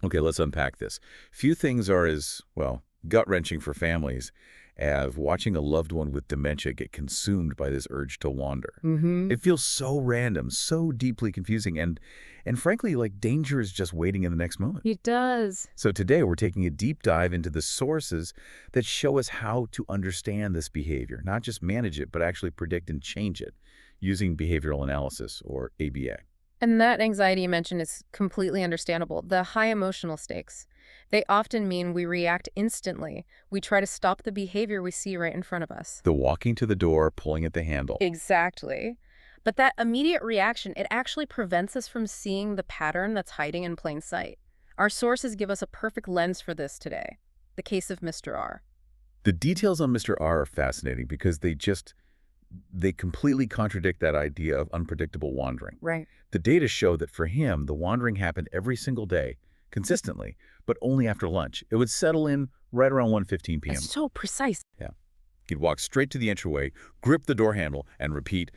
Okay, let's unpack this. Few things are as, well, gut-wrenching for families as watching a loved one with dementia get consumed by this urge to wander. Mm-hmm. It feels so random, so deeply confusing, and frankly, like danger is just waiting in the next moment. It does. So today we're taking a deep dive into the sources that show us how to understand this behavior, not just manage it, but actually predict and change it using behavioral analysis, or ABA. And that anxiety you mentioned is completely understandable. The high emotional stakes, they often mean we react instantly. We try to stop the behavior we see right in front of us. The walking to the door, pulling at the handle. Exactly. But that immediate reaction, it actually prevents us from seeing the pattern that's hiding in plain sight. Our sources give us a perfect lens for this today. The case of Mr. R. The details on Mr. R are fascinating because they completely contradict that idea of unpredictable wandering. Right. The data show that for him, the wandering happened every single day, consistently, but only after lunch. It would settle in right around 1:15 p.m. It's so precise. Yeah. He'd walk straight to the entryway, grip the door handle, and repeat,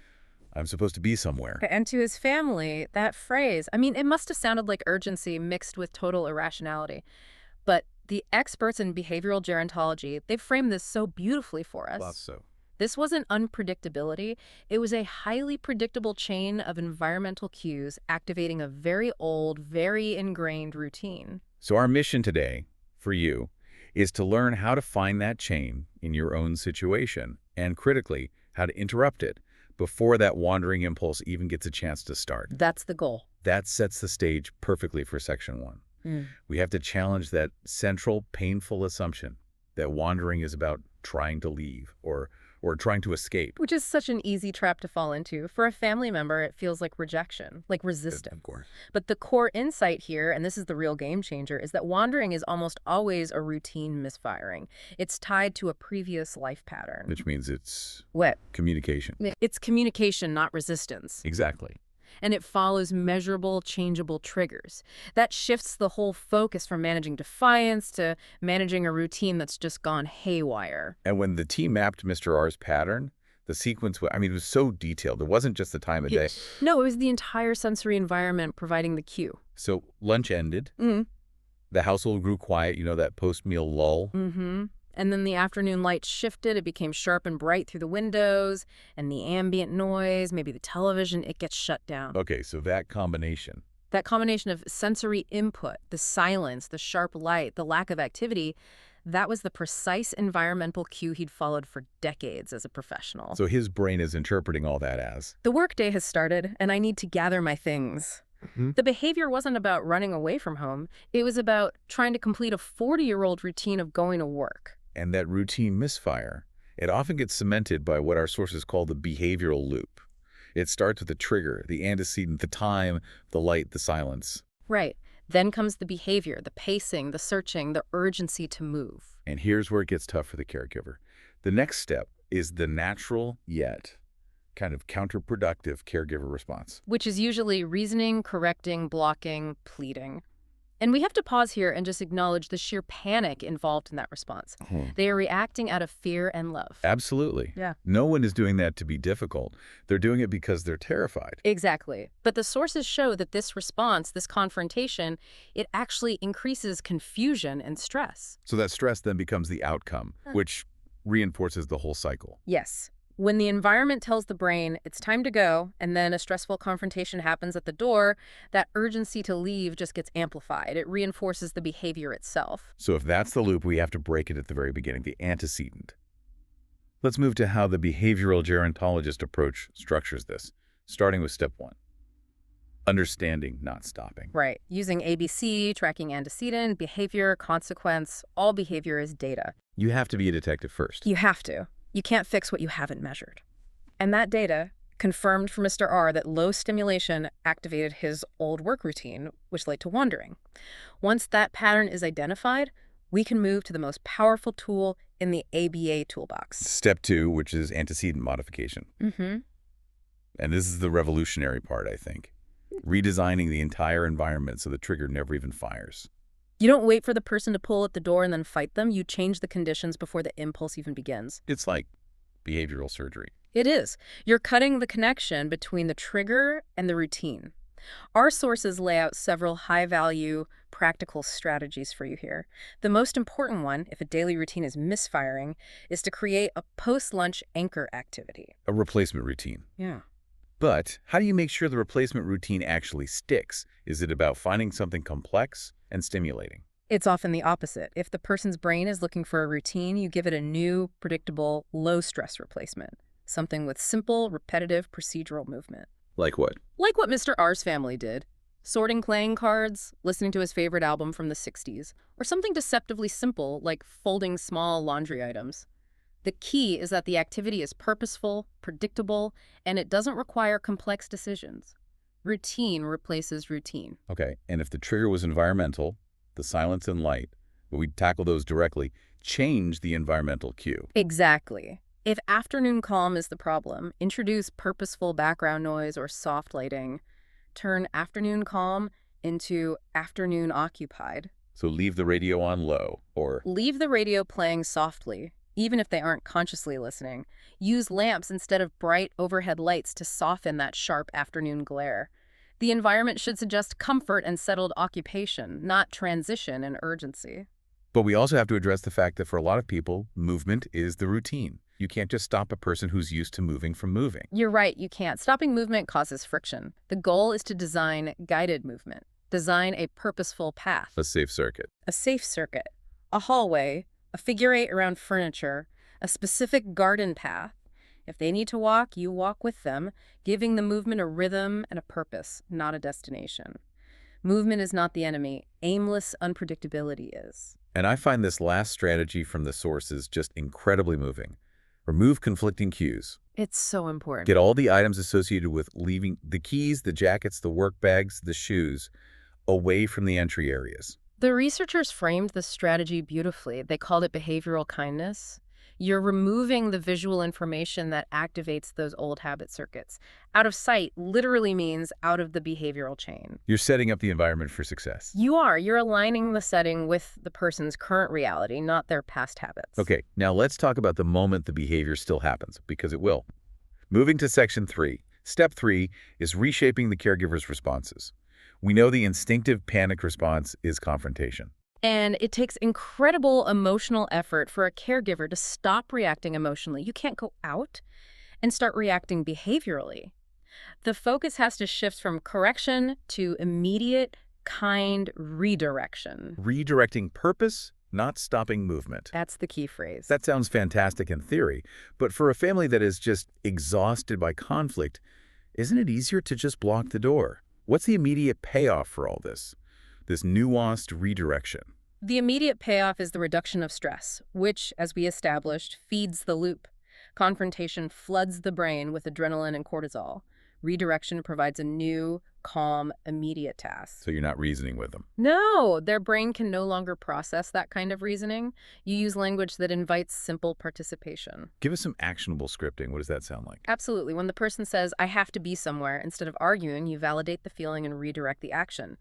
"I'm supposed to be somewhere." And to his family, that phrase, I mean, it must have sounded like urgency mixed with total irrationality. But the experts in behavioral gerontology, they frame this so beautifully for us. Thought so. This wasn't unpredictability. It was a highly predictable chain of environmental cues activating a very old, very ingrained routine. So our mission today, for you, is to learn how to find that chain in your own situation, and critically, how to interrupt it before that wandering impulse even gets a chance to start. That's the goal. That sets the stage perfectly for Section 1. Mm. We have to challenge that central, painful assumption that wandering is about trying to leave or trying to escape. Which is such an easy trap to fall into. For a family member, it feels like rejection, like resistance. Of course. But the core insight here, and this is the real game changer, is that wandering is almost always a routine misfiring. It's tied to a previous life pattern. Which means it's What? communication. It's communication, not resistance. Exactly. And it follows measurable, changeable triggers. That shifts the whole focus from managing defiance to managing a routine that's just gone haywire. And when the team mapped Mr. R's pattern, the sequence, I mean, it was so detailed. It wasn't just the time of day. No, it was the entire sensory environment providing the cue. So lunch ended. Mm-hmm. The household grew quiet, that post-meal lull. Mm-hmm. And then the afternoon light shifted. It became sharp and bright through the windows, and the ambient noise, maybe the television, it gets shut down. Okay, so that combination. That combination of sensory input, the silence, the sharp light, the lack of activity, that was the precise environmental cue he'd followed for decades as a professional. So his brain is interpreting all that as. The workday has started, and I need to gather my things. Mm-hmm. The behavior wasn't about running away from home. It was about trying to complete a 40-year-old routine of going to work. And that routine misfire, it often gets cemented by what our sources call the behavioral loop. It starts with the trigger, the antecedent, the time, the light, the silence. Right. Then comes the behavior, the pacing, the searching, the urgency to move. And here's where it gets tough for the caregiver. The next step is the natural yet kind of counterproductive caregiver response. Which is usually reasoning, correcting, blocking, pleading. And we have to pause here and just acknowledge the sheer panic involved in that response. They are reacting out of fear and love. Absolutely. Yeah. No one is doing that to be difficult. They're doing it because they're terrified. Exactly. But the sources show that this response, this confrontation, it actually increases confusion and stress. So that stress then becomes the outcome, which reinforces the whole cycle. Yes. When the environment tells the brain it's time to go, and then a stressful confrontation happens at the door, that urgency to leave just gets amplified. It reinforces the behavior itself. So if that's the loop, we have to break it at the very beginning, the antecedent. Let's move to how the behavioral gerontologist approach structures this, starting with step 1. Understanding, not stopping. Right. Using ABC, tracking antecedent, behavior, consequence, all behavior is data. You have to be a detective first. You have to. You can't fix what you haven't measured. And that data confirmed for Mr. R that low stimulation activated his old work routine, which led to wandering. Once that pattern is identified, we can move to the most powerful tool in the ABA toolbox. Step 2, which is antecedent modification. Mm-hmm. And this is the revolutionary part, I think. Redesigning the entire environment so the trigger never even fires. You don't wait for the person to pull at the door and then fight them. You change the conditions before the impulse even begins. It's like behavioral surgery. It is. You're cutting the connection between the trigger and the routine. Our sources lay out several high-value, practical strategies for you here. The most important one, if a daily routine is misfiring, is to create a post-lunch anchor activity. A replacement routine. Yeah. But how do you make sure the replacement routine actually sticks? Is it about finding something complex and stimulating? It's often the opposite. If the person's brain is looking for a routine, you give it a new, predictable, low-stress replacement. Something with simple, repetitive, procedural movement. Like what? Like what Mr. R's family did. Sorting playing cards, listening to his favorite album from the 60s, or something deceptively simple like folding small laundry items. The key is that the activity is purposeful, predictable, and it doesn't require complex decisions. Routine replaces routine. Okay, and if the trigger was environmental, the silence and light, but we tackle those directly, change the environmental cue. Exactly. If afternoon calm is the problem, introduce purposeful background noise or soft lighting. Turn afternoon calm into afternoon occupied. So leave the radio on low, or Leave the radio playing softly, even if they aren't consciously listening. Use lamps instead of bright overhead lights to soften that sharp afternoon glare. The environment should suggest comfort and settled occupation, not transition and urgency. But we also have to address the fact that for a lot of people, movement is the routine. You can't just stop a person who's used to moving from moving. You're right, you can't. Stopping movement causes friction. The goal is to design guided movement. Design a purposeful path. A safe circuit. A safe circuit. A hallway. A figure eight around furniture. A specific garden path. If they need to walk, you walk with them, giving the movement a rhythm and a purpose, not a destination. Movement is not the enemy. Aimless unpredictability is. And I find this last strategy from the sources just incredibly moving. Remove conflicting cues. It's so important. Get all the items associated with leaving the keys, the jackets, the work bags, the shoes away from the entry areas. The researchers framed the strategy beautifully. They called it behavioral kindness. You're removing the visual information that activates those old habit circuits. Out of sight literally means out of the behavioral chain. You're setting up the environment for success. You're aligning the setting with the person's current reality, not their past habits. Okay, now let's talk about the moment the behavior still happens, because it will. Moving to section 3. Step 3 is reshaping the caregiver's responses. We know the instinctive panic response is confrontation. And it takes incredible emotional effort for a caregiver to stop reacting emotionally. You can't go out and start reacting behaviorally. The focus has to shift from correction to immediate, kind redirection. Redirecting purpose, not stopping movement. That's the key phrase. That sounds fantastic in theory, but for a family that is just exhausted by conflict, isn't it easier to just block the door? What's the immediate payoff for all this? This nuanced redirection. The immediate payoff is the reduction of stress, which, as we established, feeds the loop. Confrontation floods the brain with adrenaline and cortisol. Redirection provides a new, calm, immediate task. So you're not reasoning with them. No, their brain can no longer process that kind of reasoning. You use language that invites simple participation. Give us some actionable scripting. What does that sound like? Absolutely. When the person says, I have to be somewhere, instead of arguing, you validate the feeling and redirect the action.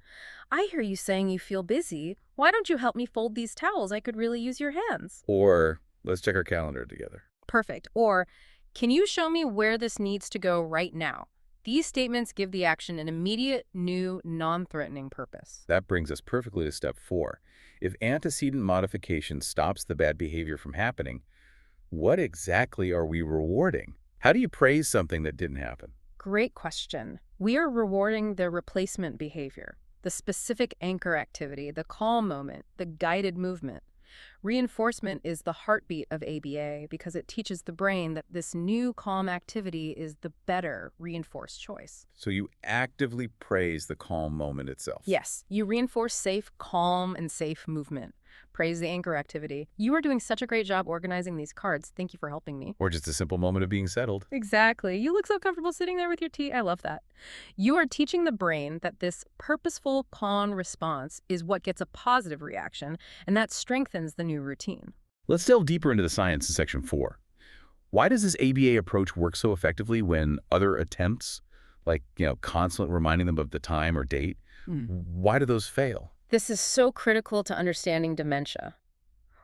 I hear you saying you feel busy. Why don't you help me fold these towels? I could really use your hands. Or, let's check our calendar together. Perfect. Or, can you show me where this needs to go right now? These statements give the action an immediate, new, non-threatening purpose. That brings us perfectly to step 4. If antecedent modification stops the bad behavior from happening, what exactly are we rewarding? How do you praise something that didn't happen? Great question. We are rewarding the replacement behavior, the specific anchor activity, the calm moment, the guided movement. Reinforcement is the heartbeat of ABA because it teaches the brain that this new calm activity is the better reinforced choice. So you actively praise the calm moment itself. Yes, you reinforce safe, calm, and safe movement. Praise the anchor activity. You are doing such a great job organizing these cards. Thank you for helping me. Or just a simple moment of being settled. Exactly. You look so comfortable sitting there with your tea. I love that. You are teaching the brain that this purposeful, calm response is what gets a positive reaction, and that strengthens the new routine. Let's delve deeper into the science in section 4. Why does this ABA approach work so effectively when other attempts, like, constantly reminding them of the time or date, why do those fail? This is so critical to understanding dementia.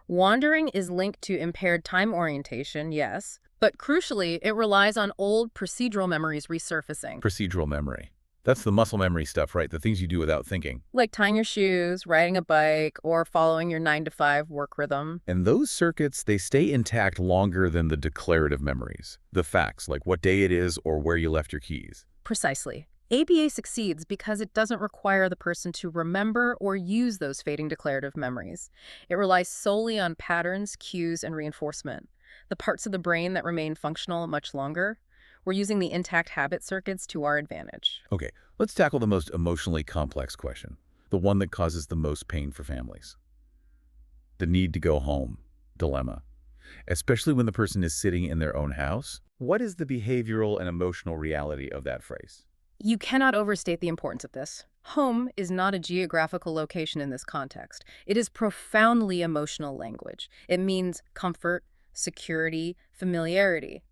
Wandering is linked to impaired time orientation, yes, but crucially, it relies on old procedural memories resurfacing. Procedural memory. That's the muscle memory stuff, right? The things you do without thinking. Like tying your shoes, riding a bike, or following your 9 to 5 work rhythm. And those circuits, they stay intact longer than the declarative memories. The facts, like what day it is or where you left your keys. Precisely. ABA succeeds because it doesn't require the person to remember or use those fading declarative memories. It relies solely on patterns, cues, and reinforcement. The parts of the brain that remain functional much longer, we're using the intact habit circuits to our advantage. Okay, let's tackle the most emotionally complex question, the one that causes the most pain for families. The need to go home dilemma, especially when the person is sitting in their own house. What is the behavioral and emotional reality of that phrase? You cannot overstate the importance of this. Home is not a geographical location in this context. It is profoundly emotional language. It means comfort, security, familiarity,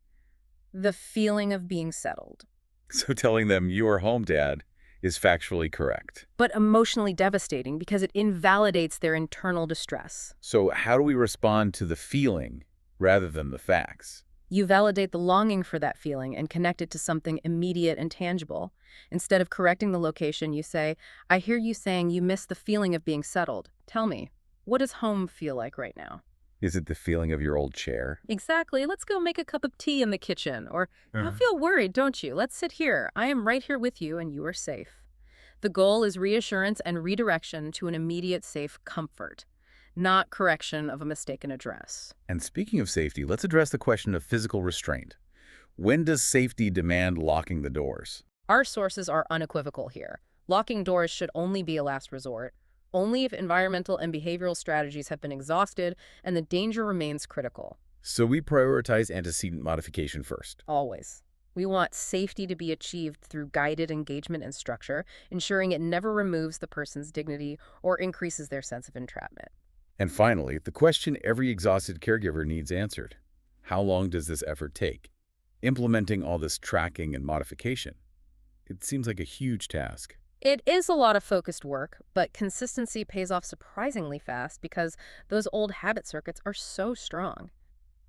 the feeling of being settled. So telling them you're home, Dad, is factually correct. But emotionally devastating because it invalidates their internal distress. So how do we respond to the feeling rather than the facts? You validate the longing for that feeling and connect it to something immediate and tangible. Instead of correcting the location, you say, I hear you saying you miss the feeling of being settled. Tell me, what does home feel like right now? Is it the feeling of your old chair? Exactly. Let's go make a cup of tea in the kitchen. Or, you feel worried, don't you? Let's sit here. I am right here with you and you are safe. The goal is reassurance and redirection to an immediate safe comfort, not correction of a mistaken address. And speaking of safety, let's address the question of physical restraint. When does safety demand locking the doors? Our sources are unequivocal here. Locking doors should only be a last resort, only if environmental and behavioral strategies have been exhausted and the danger remains critical. So we prioritize antecedent modification first. Always. We want safety to be achieved through guided engagement and structure, ensuring it never removes the person's dignity or increases their sense of entrapment. And finally, the question every exhausted caregiver needs answered. How long does this effort take? Implementing all this tracking and modification. It seems like a huge task. It is a lot of focused work, but consistency pays off surprisingly fast because those old habit circuits are so strong.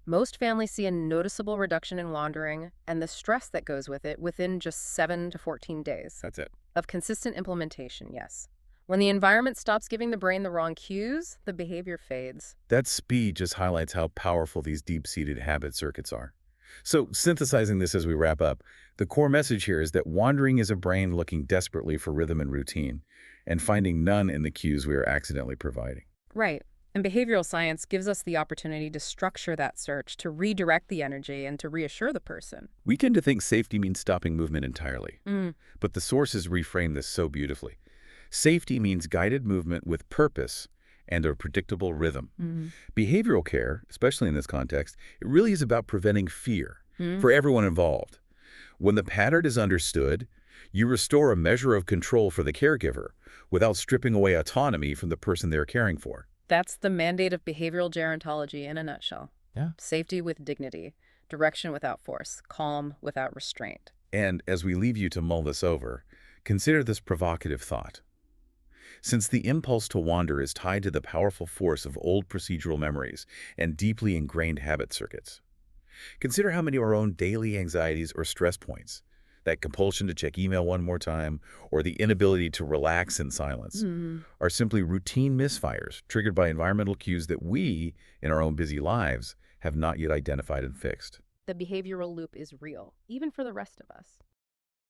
Most families see a noticeable reduction in wandering and the stress that goes with it within just 7 to 14 days. That's it. Of consistent implementation, yes. When the environment stops giving the brain the wrong cues, the behavior fades. That speed just highlights how powerful these deep-seated habit circuits are. So, synthesizing this as we wrap up, the core message here is that wandering is a brain looking desperately for rhythm and routine, and finding none in the cues we are accidentally providing. Right. And behavioral science gives us the opportunity to structure that search, to redirect the energy, and to reassure the person. We tend to think safety means stopping movement entirely, Mm. but the sources reframe this so beautifully. Safety means guided movement with purpose and a predictable rhythm. Mm. Behavioral care, especially in this context, it really is about preventing fear for everyone involved. When the pattern is understood, you restore a measure of control for the caregiver without stripping away autonomy from the person they're caring for. That's the mandate of behavioral gerontology in a nutshell. Yeah. Safety with dignity, direction without force, calm without restraint. And as we leave you to mull this over, consider this provocative thought. Since the impulse to wander is tied to the powerful force of old procedural memories and deeply ingrained habit circuits, consider how many of our own daily anxieties or stress points, that compulsion to check email one more time or the inability to relax in silence, are simply routine misfires triggered by environmental cues that we, in our own busy lives, have not yet identified and fixed. The behavioral loop is real, even for the rest of us.